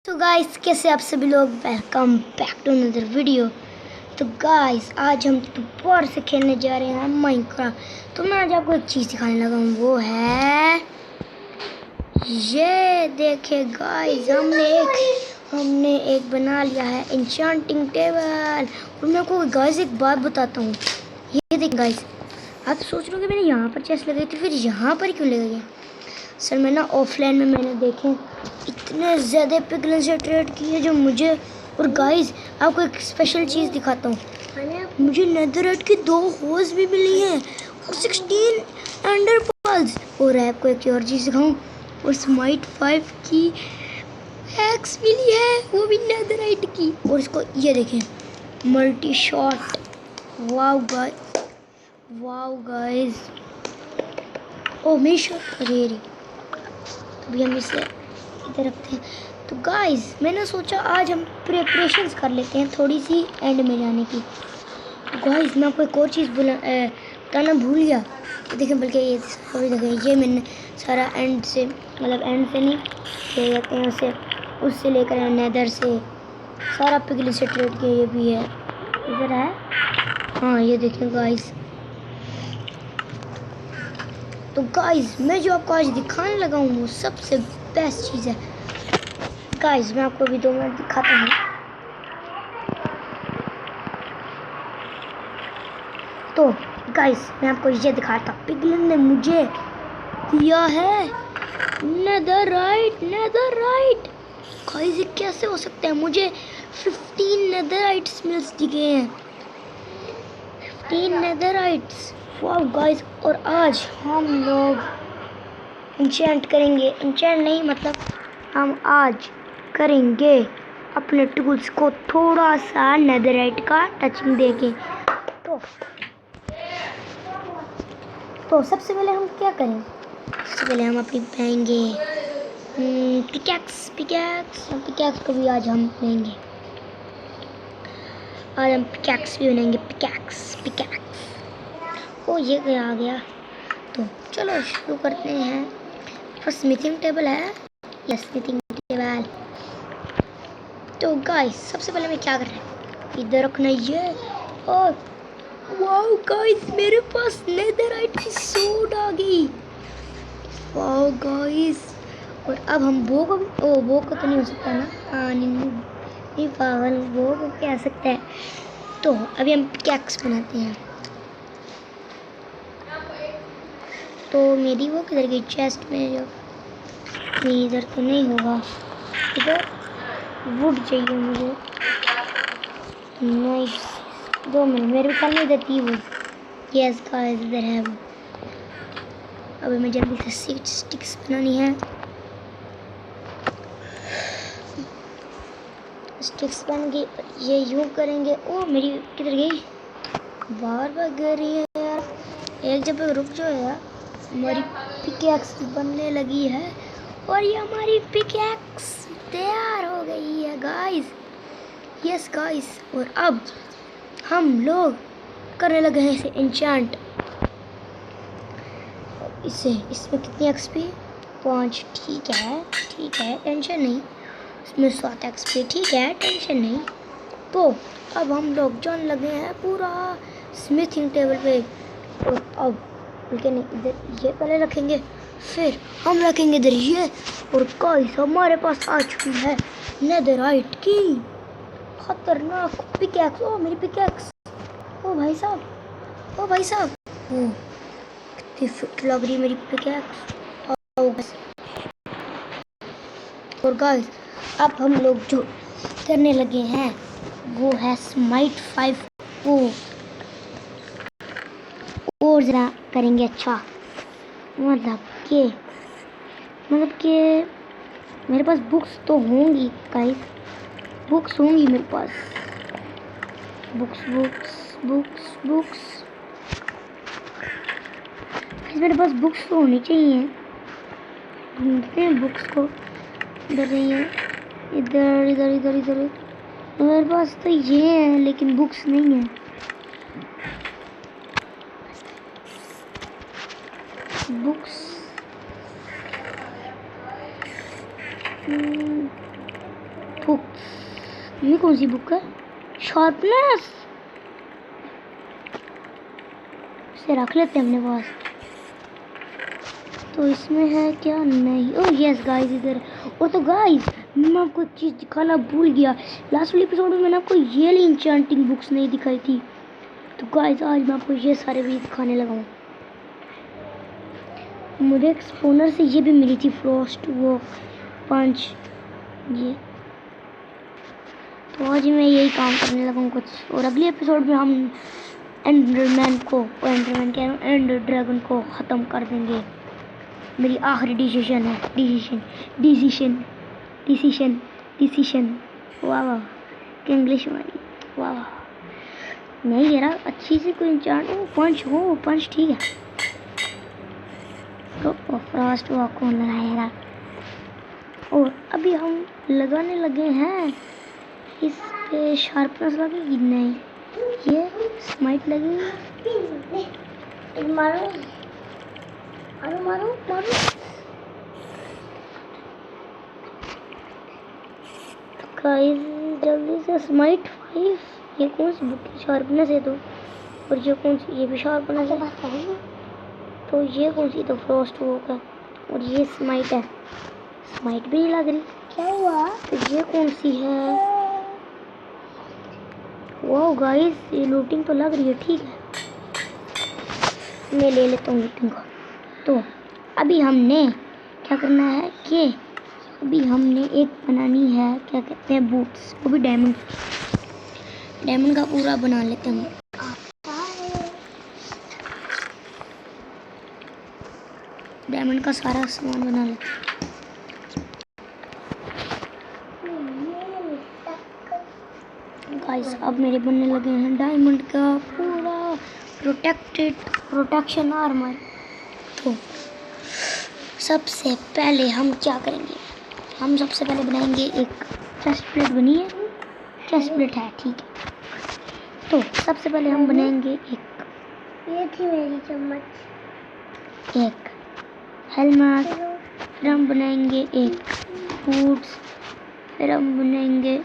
तो गाइस कैसे आप सभी लोग, welcome back to another video. तो गाइस आज हम दोबारा से खेलने जा रहे हैं माइनक्राफ्ट। तो मैं आज आपको एक चीज़ दिखाने लगा हूँ, वो है ये देखिए गाइस, हमने एक बना लिया है एन्चेंटिंग टेबल। और मैं आपको गाइस एक बात बताता हूँ, ये देखिए गाइस, आप सोच रहे हो कि मैंने यहाँ पर चेस्ट लगाई थी, फिर यहाँ पर क्यों लगाई है? सर मैं ना ऑफलाइन में मैंने देखे इतने ज़्यादा पिगलन से ट्रेड किए जो मुझे। और गाइस आपको एक स्पेशल चीज़ दिखाता हूँ, मुझे नेदरराइट की 2 होज भी मिली हैं और 16 एंडर पर्ल्स। और आपको एक और चीज़ दिखाऊँ, और स्माइट 5 की एक्स मिली है, वो भी नेदरराइट की। और इसको ये देखें, मल्टी शॉट। वाओ गाइस, ओ मेरी शॉट अरे अभी हम इसे इधर रखते हैं। तो गाइस मैंने सोचा आज हम प्रिपरेशंस कर लेते हैं थोड़ी सी एंड में जाने की। तो गाइस मैं आपको एक और चीज़ बताना भूल गया। तो देखें, बल्कि ये सॉरी देखें, ये मैंने सारा एंड से, मतलब एंड से नहीं, ये कहते हैं उससे लेकर नेदर से सारा पिगली से ट्रेड किया। ये भी है, इधर है। हाँ ये देखें गाइस। तो गाइस मैं जो आपको आज दिखाने लगा हूँ वो सबसे बेस्ट चीज़ है। गाइस मैं आपको अभी 2 मिनट दिखाता हूँ। तो गाइस मैं आपको ये दिखाता हूँ, पिगलन ने मुझे दिया है नेदरराइट। गाइस ये कैसे हो सकता है? मुझे 15 नेदरराइट्स मिल्स दिए हैं, 15 नेदरराइट्स। वाओ गाइस, और आज हम लोग इंचेंट करेंगे, इंचेंट नहीं मतलब हम आज करेंगे अपने टूल्स को थोड़ा सा नेदरराइट का टचिंग देके। तो सबसे पहले हम क्या करें? सबसे पहले हम अपनी पाएंगे पिकैक्स को भी आज हम लेंगे। और हम पिकैक्स भी बनाएंगे, पिकैक्स। ओ ये क्या आ गया? तो चलो शुरू करते हैं। फर्स्ट स्मिथिंग टेबल है, यस स्मिथिंग टेबल। तो गाइस सबसे पहले मैं क्या कर रहा हूँ, इधर रखना ये। और वाओ गाइस मेरे पास नेदरराइट की सोड आ गई। वाओ गाइस, और अब हम वो को तो नहीं हो सकता ना, हाँ नहीं पागल, वो को क्या सकता है। तो अभी हम पिकैक्स बनाते हैं। तो मेरी वो किधर गई चेस्ट में? जो नहीं, इधर तो नहीं होगा, इधर वुड चाहिए मुझे। नहीं 2 मिनट, मेरे ख्याल में इधर थी वो। यस गाइस इधर है वो। अभी मैं जल्दी से स्टिक्स बनानी है। स्टिक्स बन गई, ये यूँ करेंगे। ओ मेरी किधर गई? बार गिर रही है यार, एक जगह रुक जाओ यार। हमारी पिकैक्स बनने लगी है और ये हमारी पिकैक्स तैयार हो गई है गाइस। यस गाइस, और अब हम लोग करने लगे हैं इसे एन्चेंट। इसमें कितनी एक्सपी? 5, ठीक है टेंशन नहीं। इसमें 7 एक्सपी, ठीक है टेंशन नहीं। तो अब हम लोग जाने लगे हैं पूरा स्मिथिंग टेबल पे। और अब बल्कि नहीं, इधर ये पहले रखेंगे, फिर हम रखेंगे इधर ये। और गाइस हमारे पास आ चुकी है नेदरराइट की खतरनाक पिकैक्स। ओ मेरी पिकैक्स, ओ भाई साहब, ओ कितनी फिट लग रही मेरी पिकैक्स। और गाइस अब हम लोग जो करने लगे हैं वो है स्माइट 5 को और ज़रा करेंगे अच्छा। मतलब कि मेरे पास बुक्स तो होंगी गाइस, बुक्स होंगी मेरे पास, बुक्स मेरे पास बुक्स तो होनी चाहिए। ढूंढते हैं बुक्स को, इधर नहीं है, इधर। मेरे पास तो ये है लेकिन बुक्स नहीं है। बुक्स बुक, ये कौन सी बुक है? शार्पनेस, इसे रख लेते हैं अपने पास। तो इसमें है क्या? नहीं। ओह यस गाइस, इधर। ओ तो गाइस, मैं आपको एक चीज़ दिखाना भूल गया। लास्ट वाले एपिसोड में मैंने आपको ये वाली इंचेंटिंग बुक्स नहीं दिखाई थी। तो गाइस आज मैं आपको ये सारे भी दिखाने लगा हूँ। मुझे एक स्पूनर से ये भी मिली थी, फ्रॉस्ट वो पंच ये। तो आज मैं यही काम करने लगा हूँ कुछ। और अगले एपिसोड में हम एंडरमैन को, एंडरमैन कह रहा हूँ, एंडर ड्रैगन को ख़त्म कर देंगे। मेरी आखिरी डिसीजन है। डिसीजन। वाह वाह, क्या इंग्लिश हमारी, वाह वाह। नहीं ये रहा अच्छी सी कोई इंचार्ट हो, पंच हो, पंच ठीक है। तो फ्रॉस्ट वॉक कौन लगाएगा? और अभी हम लगाने लगे हैं इस पे शार्पनेस लगेगी, नहीं ये स्माइट लगेगी। मारो मारो मारो मारो। तो गाइस जल्दी से स्माइट 5, ये कौन सी बुक की शार्पनेस है? तो और ये कौन सी? ये भी शार्पनेस है। तो ये कौन सी? तो फ्रॉस्ट वॉक है। और ये स्माइट है, स्माइट भी नहीं लग रही, क्या हुआ? तो ये कौन सी है? वाह गाइस, ये लूटिंग तो लग रही है, ठीक है मैं ले लेता हूँ लूटिंग को। तो अभी हमने क्या करना है कि अभी हमने एक बनानी है, क्या कहते हैं, बूट्स, वो भी डायमंड का पूरा बना लेते हैं। डायमंड का सारा सामान बना लेते हैं। गाइस अब मेरे बनने लगे हैं डायमंड का पूरा प्रोटेक्शन आर्मर। तो सबसे पहले हम क्या करेंगे? हम सबसे पहले बनाएंगे एक चेस्ट प्लेट। बनी है, चेस्ट प्लेट है, ठीक है। तो सबसे पहले हम बनाएंगे एक, ये थी मेरी चम्मच, एक हेलमेट, फिर हम बनाएंगे एक बूट्स, फिर हम बनाएंगे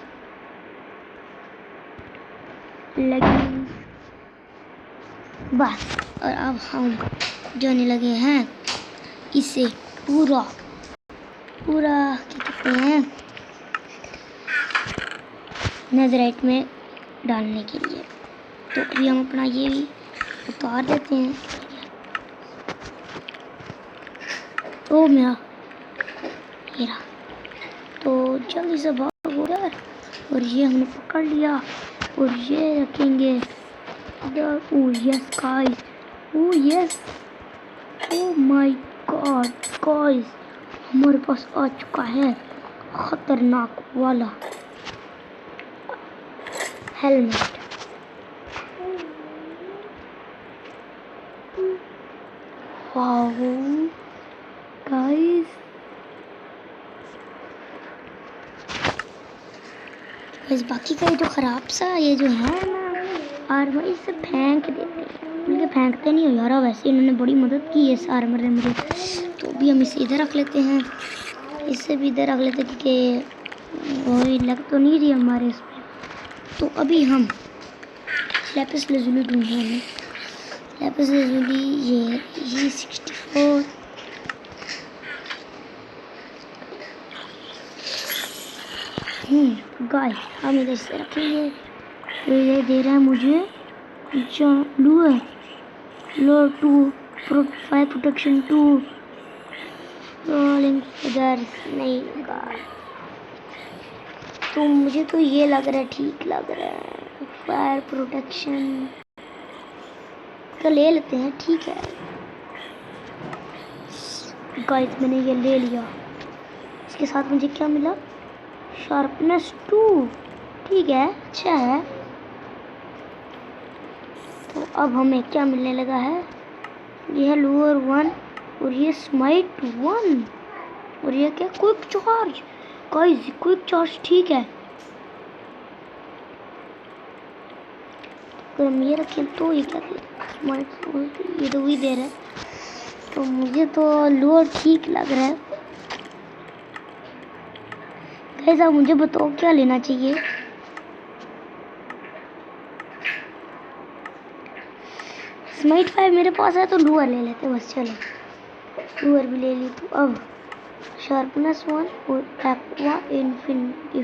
लेगिंग्स, बस। और अब हम जाने लगे हैं इसे पूरा क्या कहते हैं, नेदराइट में डालने के लिए। तो अभी हम अपना ये भी उतार देते हैं। ओ मेरा ये रहा। तो जल्दी से भागो यार। और ये हमने पकड़ लिया और ये रखेंगे इधर। ओ yes guys, O yes, oh my god guys, हमारे पास आ चुका है खतरनाक वाला हेलमेट। वाओ गाइस, बस बाकी का ये जो ख़राब सा ये जो है ना आर्मर, इसे फेंक देते हैं। उनके फेंकते नहीं हो यार, वैसे इन्होंने बड़ी मदद की है इस आर्मर ने मुझे। तो भी हम इसे इधर रख लेते हैं, इससे भी इधर रख लेते हैं क्योंकि वही लग तो नहीं रही हमारे इस पर। तो अभी हम लैपिस लजुली ढूंढेंगे। लैपिस लजुली ये 64। गाइस हम इधर से रखेंगे। ये दे रहा है मुझे लू है, लो 2 फायर प्रोटेक्शन 2 रोलिंग इधर नहीं का। तो मुझे तो ये लग रहा है, ठीक लग रहा है, फायर प्रोटेक्शन तो ले लेते हैं, ठीक है गाइस। मैंने ये ले लिया। इसके साथ मुझे क्या मिला? शार्पनेस 2, ठीक है, अच्छा है। तो अब हमें क्या मिलने लगा है? ये है लोअर 1 और ये स्माइट 1 और ये क्या? Quick charge guys, quick charge, ठीक है। अगर हम ये रखें तो ये क्या दे? स्माइट, ये तो वही दे रहा है। तो मुझे तो लोअर ठीक लग रहा है गाइस आप मुझे बताओ क्या लेना चाहिए। स्माइट 5 मेरे पास है तो लूअर ले लेते बस। चलो लूअर भी ले ली। तो अब शार्पनेस 1 और एक्वा इन्फिनिटी।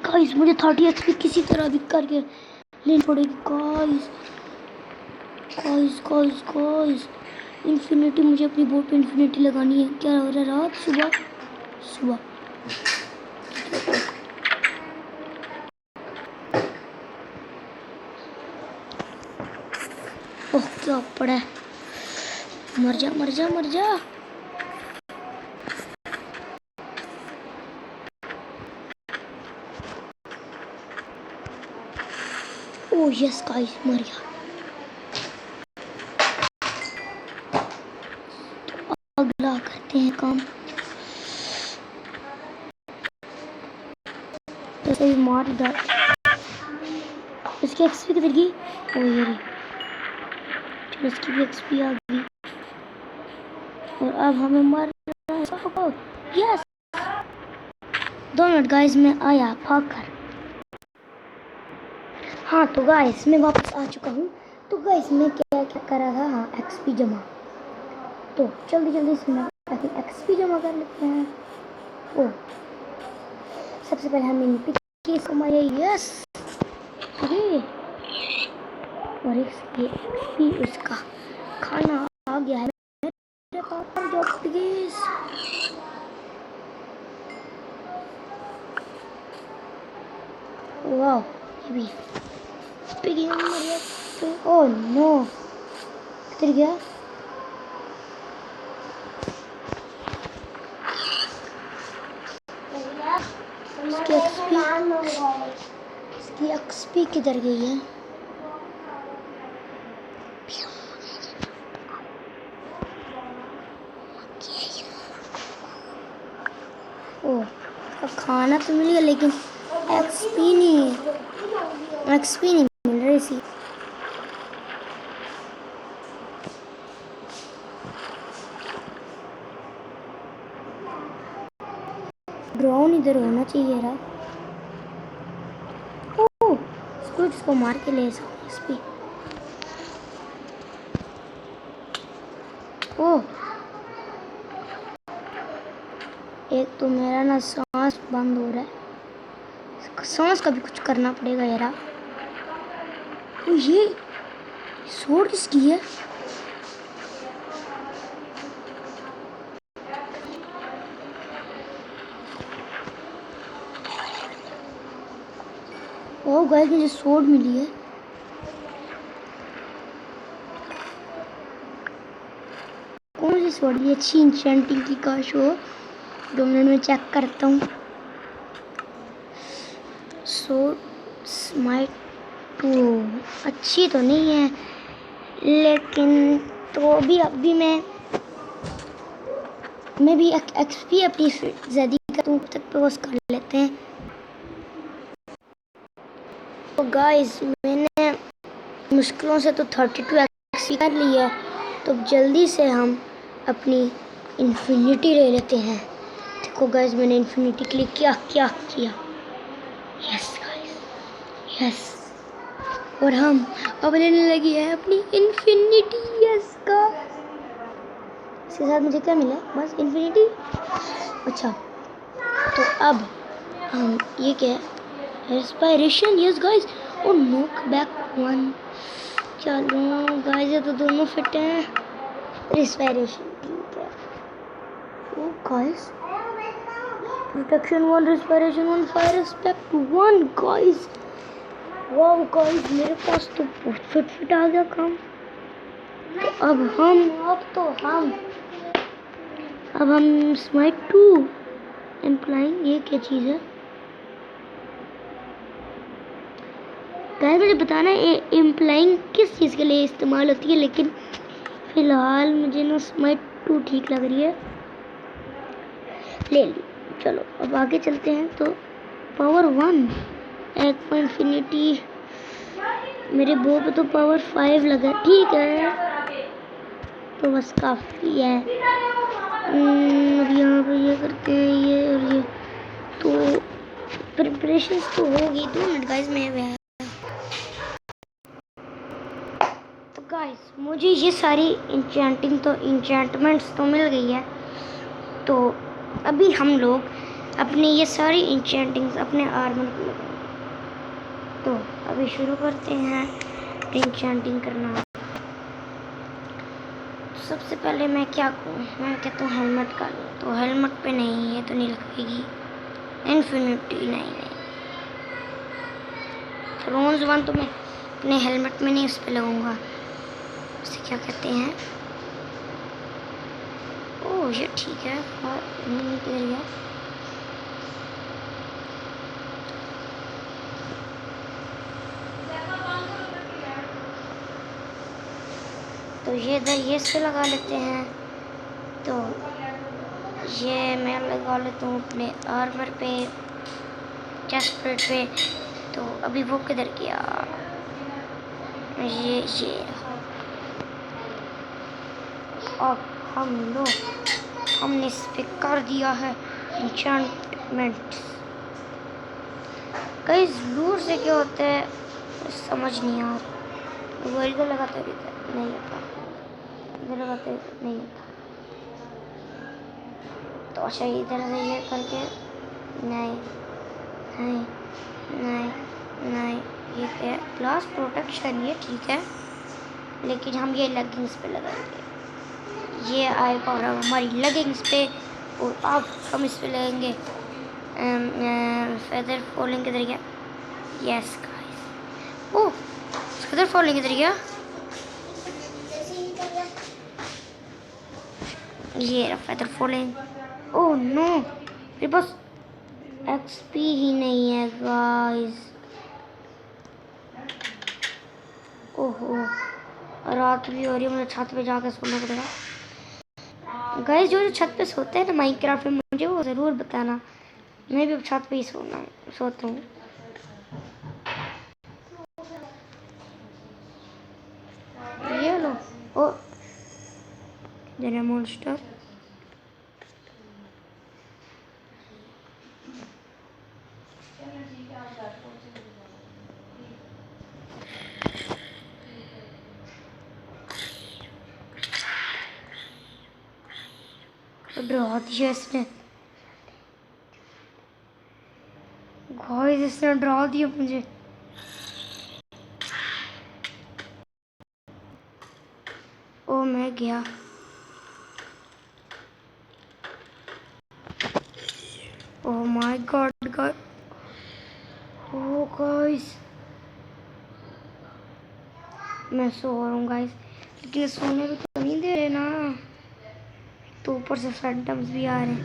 गाइस मुझे 30 एक्सपी किसी तरह भी करके लेनी पड़ेगी। Guys guys guys guys infinity, मुझे अपनी बोट पे इन्फिनिटी लगानी है। क्या हो रहा है? रात सुबह सुबह। ओह क्या पड़ा है। मर जा मर जा मर जा। ओह यस गाइस मर गया। तो अगला करते हैं काम। जैसे ही मार दे इसकी एक्सपी किधर गई? ओ ये रही। चलो इसकी भी एक्सपी आ गई और अब हमें मर यस। 2 मिनट गाइस मैं आया भाग कर। हाँ तो गाइस मैं वापस आ चुका हूँ। तो गाइस मैं क्या क्या कर रहा था? हाँ एक्सपी जमा। तो जल्दी जल्दी से मैं एक्सपी जमा कर लेते हैं। ओ सबसे पहले हम इन पिक्की को मारे। यस अरे और ये एक्सपी उसका खाना आ गया है मेरे पास। जो प्लीज वाह ये भी पिगी मर गया। ओह नो किधर गया? इसकी एक्सपी किधर गई है? ओह खाना तो मिल गया लेकिन एक्सपी नहीं मिल रही थी। ड्रोन इधर होना चाहिए रहा। ओह स्क्विड्स को मार के ले सकते एक्सपी। ओह एक तो मेरा ना सांस बंद हो रहा है। सांस का भी कुछ करना पड़ेगा यार। ओ ये सोड किसकी है? ओह गाइस मुझे सोड मिली है। कौन सी सोड? ये अच्छी इंचेंटिंग की काश हो। 2 मिनट में चेक करता हूँ। सोड स्माइट 2 अच्छी तो नहीं है लेकिन तो भी अभी मैं भी एक्सपी अपनी ज़्यादा करता तक पोस्ट कर लेते हैं। तो गाइस मैंने मुश्किलों से तो 32 एक्सपी कर ली है। तो जल्दी से हम अपनी इन्फिनिटी ले लेते हैं। देखो गाइस मैंने इन्फिनिटी के लिए क्या क्या किया। यस गाइस यस और हम अब लेने लगी है अपनी इन्फिनिटी। यस गाइस इसके साथ मुझे क्या मिला? बस इन्फिनिटी। अच्छा तो अब हम ये क्या है? रेस्पिरेशन। यस गाइस और नॉक बैक 1। चलो गाइस ये तो दोनों फिट हैं। रेस्पिरेशन ठीक है। Oh guys protection 1 respiration 1 fire expect 1 guys. वाह गाइस मेरे पास तो बहुत फिट आ गया काम। तो अब हम स्माइट 2 एम्प्लाइंग। ये क्या चीज़ है गाइस? मुझे बताना है एम्प्लाइंग किस चीज़ के लिए इस्तेमाल होती है। लेकिन फिलहाल मुझे ना स्माइट 2 ठीक लग रही है। ले ली। चलो अब आगे चलते हैं। तो पावर 1 एक इन्फिनिटी। मेरे बो पे तो पावर 5 लगा। ठीक है तो बस काफ़ी है। अब यहाँ पे ये करते हैं, ये और ये। तो प्रिपरेशंस तो होगी। 2 मिनट गाइस में वह। तो गाइस मुझे ये सारी इंचेंटमेंट्स तो मिल गई है। तो अभी हम लोग अपनी ये सारी इंचेंटिंग्स अपने आर्मर को लगाएंगे। तो अभी शुरू करते हैं इंचेंटिंग करना। तो सबसे पहले मैं क्या करूँ, मैं कहता हूँ हेलमेट का लूँ। तो हेलमेट पे नहीं, ये तो नहीं लगेगी। इन्फिनिटी नहीं। थ्रोन्स 1 तो मैं अपने हेलमेट में नहीं, उस पर लगाऊंगा। उसे क्या कहते हैं, ओह ये ठीक है। और नहीं निकल गया। तो ये इधर ये से लगा लेते हैं। तो ये मैं लगा लेता हूँ अपने आर्मर पे, चेस्ट प्लेट पे। तो अभी वो किधर गया, ये अब हमने इस पे कर दिया है एन्चेंटमेंट। कई दूर से क्या होता है समझ नहीं आ रहा। वो इधर लगाते नहीं होता, इधर लगाते नहीं होता। तो अच्छा इधर से ये करके नहीं नहीं नहीं नहीं, ये क्या है, ग्लास प्रोटेक्शन, ये ठीक है। लेकिन हम ये लेगिंग्स पे लगाएंगे। ये आएगा और हमारी लेगिंग्स पे। और अब हम इस पे लगाएंगे फेदर फॉलिंग किधर गया, यस गाइस। ओह फेदर फॉलिंग किधर गया, ये फेदर फॉलिंग। ओह नो, मेरे पास एक्सपी ही नहीं है गाइस। ओहो रात भी हो रही है, मुझे छत पे जाकर सोना पड़ेगा। गाइस जो छत पे सोते हैं ना माइनक्राफ्ट में, मुझे वो ज़रूर बताना। मैं भी अब छत पे ही सोता हूँ। ये लो, ओ जरा मॉन्स्टर। डरा दिया इसने, गाइस इसने डरा दिया मुझे। ओ मैं गया। ओह माय गॉड गाइस, ओ गाइस मैं सो रहा हूँ गाइस, लेकिन सोने भी तो नहीं दे रहे ना। तो ऊपर से फैंटम्स भी आ रहे हैं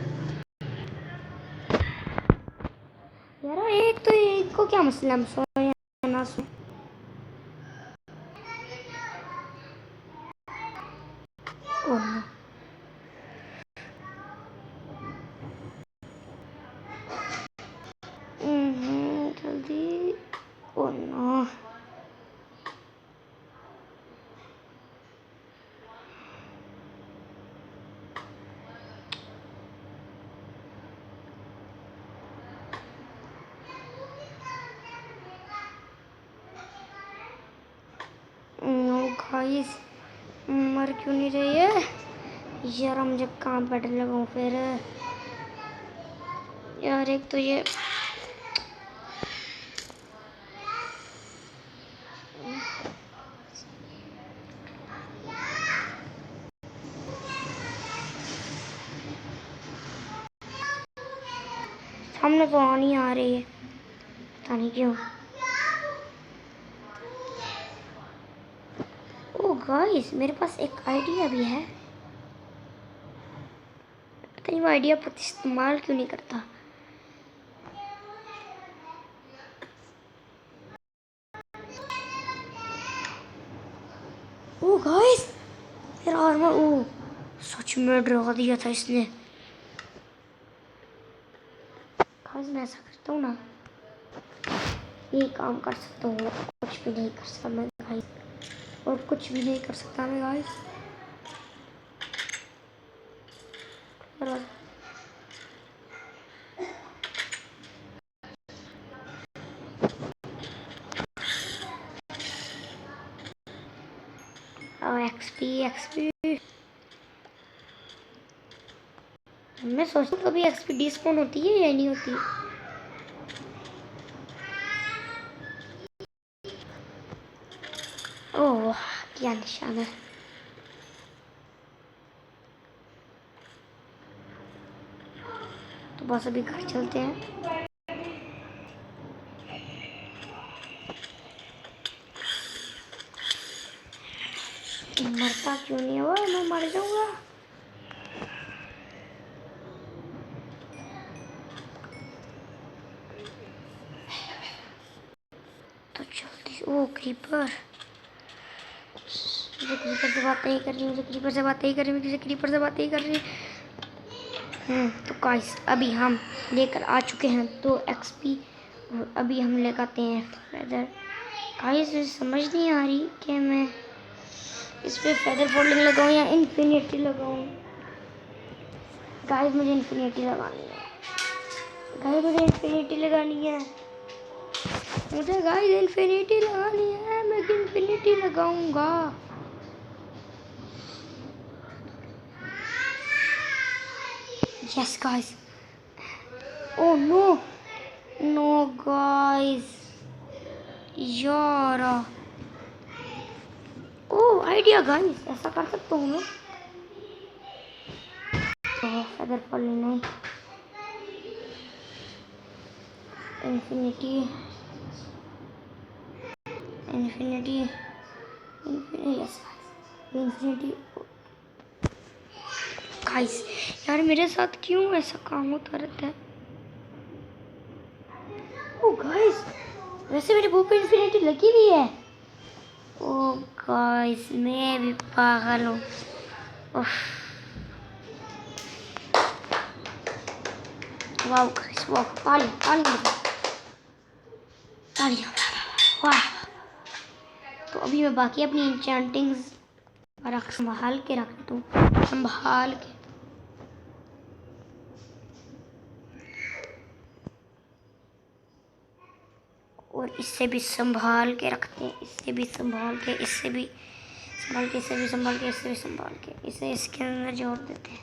यार। एक तो इनको क्या मसला, हम सोए या ना सोए। ओह नो, जल्दी। ओह नो, नो गाइस मर क्यों नहीं रही है यार। मुझे काम बैठ लगाऊं फिर यार। एक तो ये सामने तो आनी आ रही है, पता नहीं क्यों। ओ गाइस मेरे पास एक आइडिया भी है, पता नहीं वो आइडिया पर इस्तेमाल क्यों नहीं करता। ओ गाइस मेरा आर्मर, ओ सच में डरा दिया था इसने। गाइस मैं ऐसा करता हूँ ना, ये काम कर सकता हूँ, कुछ भी नहीं कर सकता मैं गाइस, और कुछ भी नहीं कर सकता मैं गाइस। एक्सपी एक्सपी मैं सोचता हूँ कभी एक्सपी डिस्काउंट होती है या नहीं होती। ओह क्या निशान है। तो बस अभी घर चलते हैं। मरता क्यों नहीं हुआ, मैं मर जाऊंगा। तो जल्दी ओ क्रीपर, मुझे क्रीपर से बात नहीं कर रही, मुझे क्रीपर से बात नहीं कर रही, मुझे क्रीपर से बात नहीं कर रही। तो गाइस अभी हम लेकर आ चुके हैं तो एक्सपी, और अभी हम लेकर आते हैं फेदर। गाइस मुझे समझ नहीं आ रही कि मैं इस पे फेदर फोल्डिंग लगाऊं या इन्फिनिटी लगाऊं। गाइस मुझे इन्फिनिटी लगानी है, गाइस मुझे इन्फिनिटी लगानी है, मुझे गाइस इन्फिनिटी लगानी है, मैं इन्फिनिटी लगाऊंगा। Yes guys, oh no no guys यार, ओह आइडिया गाइस, ऐसा कर सकता हूँ मैं। तो फेदर फॉलिंग नहीं, infinity infinity infinity, yes infinity. Guys यार मेरे साथ क्यों ऐसा काम होता रहता है। ओ गाइस वैसे मेरे बुक पे इन्फिनिटी लगी हुई है। ओ गाइस मैं भी पागल हूँ। वाह गाइस वाह, ताली ताली ताली, वाह। तो अभी मैं बाकी अपनी एन्चेंटिंग्स संभाल के रख देता हूँ, संभाल के। और इससे भी संभाल के रखते हैं, इससे भी संभाल के, इससे भी संभाल के, इससे भी संभाल के, इससे भी संभाल के, इसे इसके अंदर जोड़ देते हैं।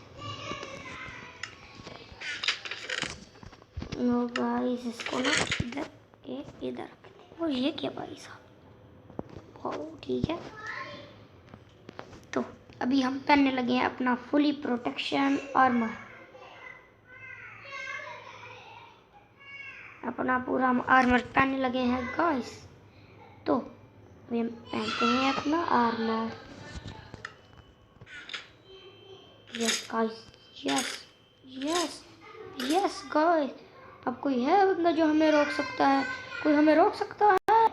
नो गाइस इसको ना इधर इधर, और ये क्या भाई साहब, ठीक है। तो अभी हम पहनने लगे हैं अपना फुली प्रोटेक्शन आर्मर, अपना पूरा आर्मर पहनने लगे हैं गाइस। तो अभी हम पहनते हैं अपना armour. Yes guys, yes yes yes guys. अब कोई है बंदा जो हमें रोक सकता है, कोई हमें रोक सकता है।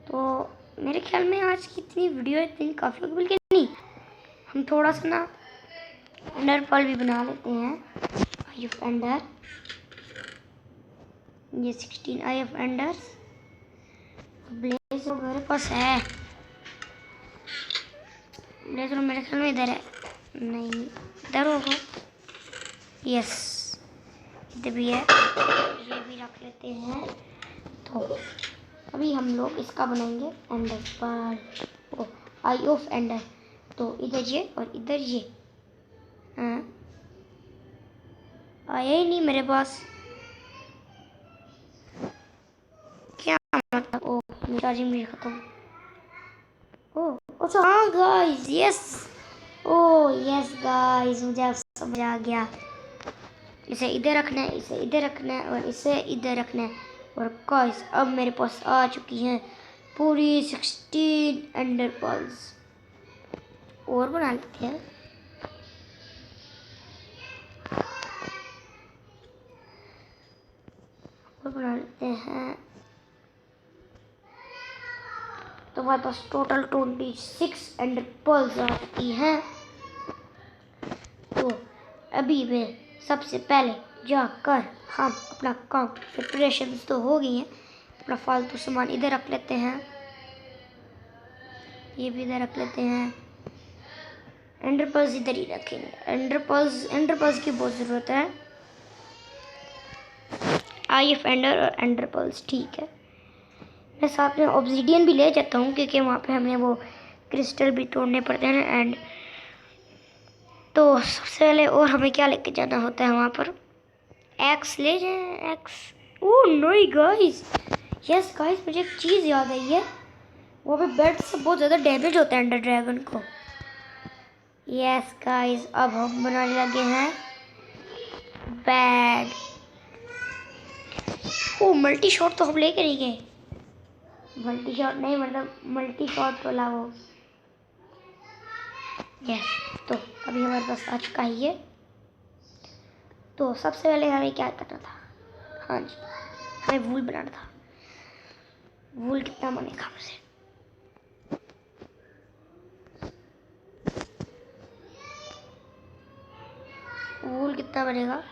तो मेरे ख्याल में आज की इतनी वीडियो इतनी काफ़ी होगी, बल्कि नहीं हम थोड़ा सा ना एंडर पर्ल भी बना लेते हैं। आई ऑफ एंडर, ये 16 आई ऑफ एंडर्स। ब्लेजर मेरे पास है, ब्लेजर मेरे ख्याल में इधर है, नहीं इधर होगा, यस इधर भी है, ये भी रख लेते हैं। तो अभी हम लोग इसका बनाएंगे Ender pearl, eye of Ender. तो इधर ये और इधर ये, हाँ आया ही नहीं मेरे पास, क्या मतलब। ओ चार्जिंग भी खत्म। ओ अच्छा हाँ गाइस, यस ओ यस गाइस मुझे अब समझ आ गया। इसे इधर रखना है, इसे इधर रखना है और इसे इधर रखना है। और गाइस अब मेरे पास आ चुकी हैं पूरी 16 एंडर पर्ल्स। और बना लेते हैं, और बना लेते हैं। तो हमारे पास टोटल 26 एंडर पर्ल्स आ चुकी हैं। तो अभी मैं सबसे पहले जाकर हम अपना काम, प्रिपरेशन तो हो गई हैं, अपना फालतू सामान इधर रख लेते हैं, ये भी इधर रख लेते हैं। एंडर पर्ल्स इधर ही रखेंगे, एंडर पर्ल्स की बहुत ज़रूरत है। आई ऑफ एंडर और एंडर पर्ल्स, ठीक है। मैं साथ में ऑब्सीडियन भी ले जाता हूँ क्योंकि वहाँ पे हमें वो क्रिस्टल भी तोड़ने पड़ते हैं। एंड तो सबसे पहले और हमें क्या लेके जाना होता है वहाँ पर, एक्स ले जाए, एक्स। ओह नहीं गाइस, यस गाइस, मुझे एक चीज़ याद आई है, वो भी बेड से बहुत ज़्यादा डैमेज होता है एंडर ड्रैगन को। यस गाइस, अब हम बनाने लगे हैं बेड। ओ मल्टी शॉट तो हम लेके नहीं गए, मल्टी शॉट नहीं, मतलब मल्टी शॉट वाला वो। यस, तो अभी हमारे पास आ चुका है ये। तो सबसे पहले हमें क्या करना था, हाँ जी, हमें वूल बनाना था। वूल कितना बनेगा हमसे, वूल कितना बनेगा,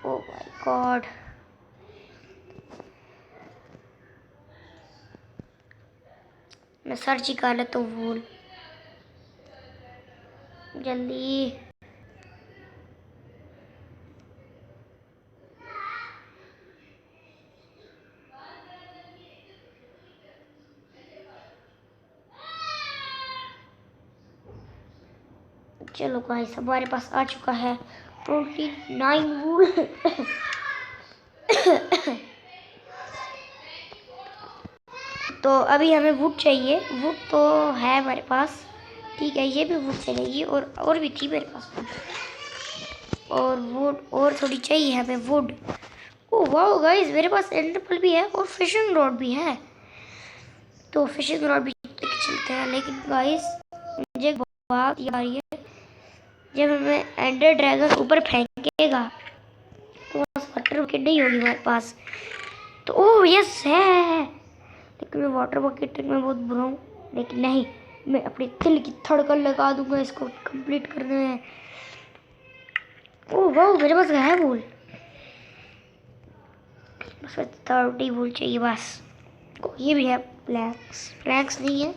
ओ माय गॉड। मैं सर्च ही कर लेता हूँ वूल, जल्दी। चलो गाइस, हमारे पास आ चुका है 29 वूल। तो अभी हमें वुड चाहिए, वुड तो है हमारे पास, ठीक है, ये भी वुड चलेगी, और भी थी मेरे पास वुड, और वुड और थोड़ी चाहिए हमें वुड। ओह वाह गाइस, मेरे पास एंडरपल भी है और फिशिंग रॉड भी है, तो फिशिंग रॉड भी लेके चलते हैं। लेकिन गाइस मुझे एक बात याद आ रही है, जब हमें एंडर ड्रैगन ऊपर फेंकेगा तो वाटर बकेट नहीं होगी हमारे पास, तो ओह यस है, लेकिन मैं वाटर बकेट में बहुत बुरा हूँ। लेकिन नहीं, मैं अपनी दिल की धड़कन लगा दूंगा इसको कंप्लीट करने में। ओह वाह, मेरे पास है वूल, बस 30 वूल चाहिए बस। ये भी है प्लैंक्स, प्लैंक्स नहीं है,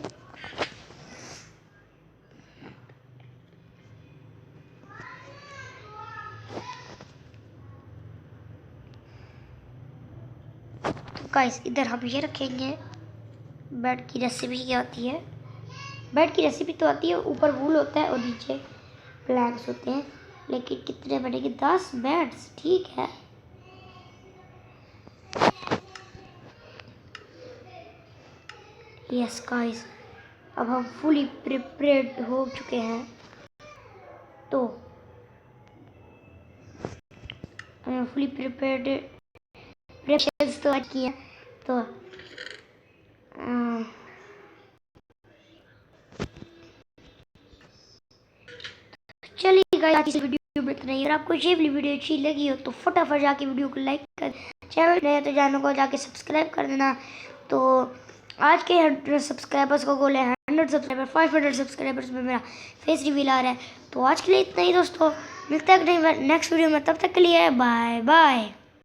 तो गाइस इधर हम ये रखेंगे। बेड की रेसिपी क्या होती है, बेड की रेसिपी तो आती है, ऊपर वूल होता है और नीचे प्लैंक्स होते हैं। लेकिन कितने बनेंगे, 10 बेड्स, ठीक है। यस गाइस, अब हम फुली प्रिपेयर्ड हो चुके हैं, तो हमें फुली प्रिपेयर्ड प्रिपरेशंस तो आज किया, तो चलिए गाइस, आज की वीडियो में इतना ही। अगर आपको ये वीडियो अच्छी लगी हो तो फटाफट जाके वीडियो को लाइक कर, चैनल नए तो चैनल को जाके सब्सक्राइब कर देना। तो आज के 100 सब्सक्राइबर्स को गोल है 100 सब्सक्राइबर, 500 सब्सक्राइबर्स में मेरा फेस रिवील आ रहा है। तो आज के लिए इतना ही दोस्तों, मिलते हैं नेक्स्ट वीडियो में, तब तक के लिए बाय बाय।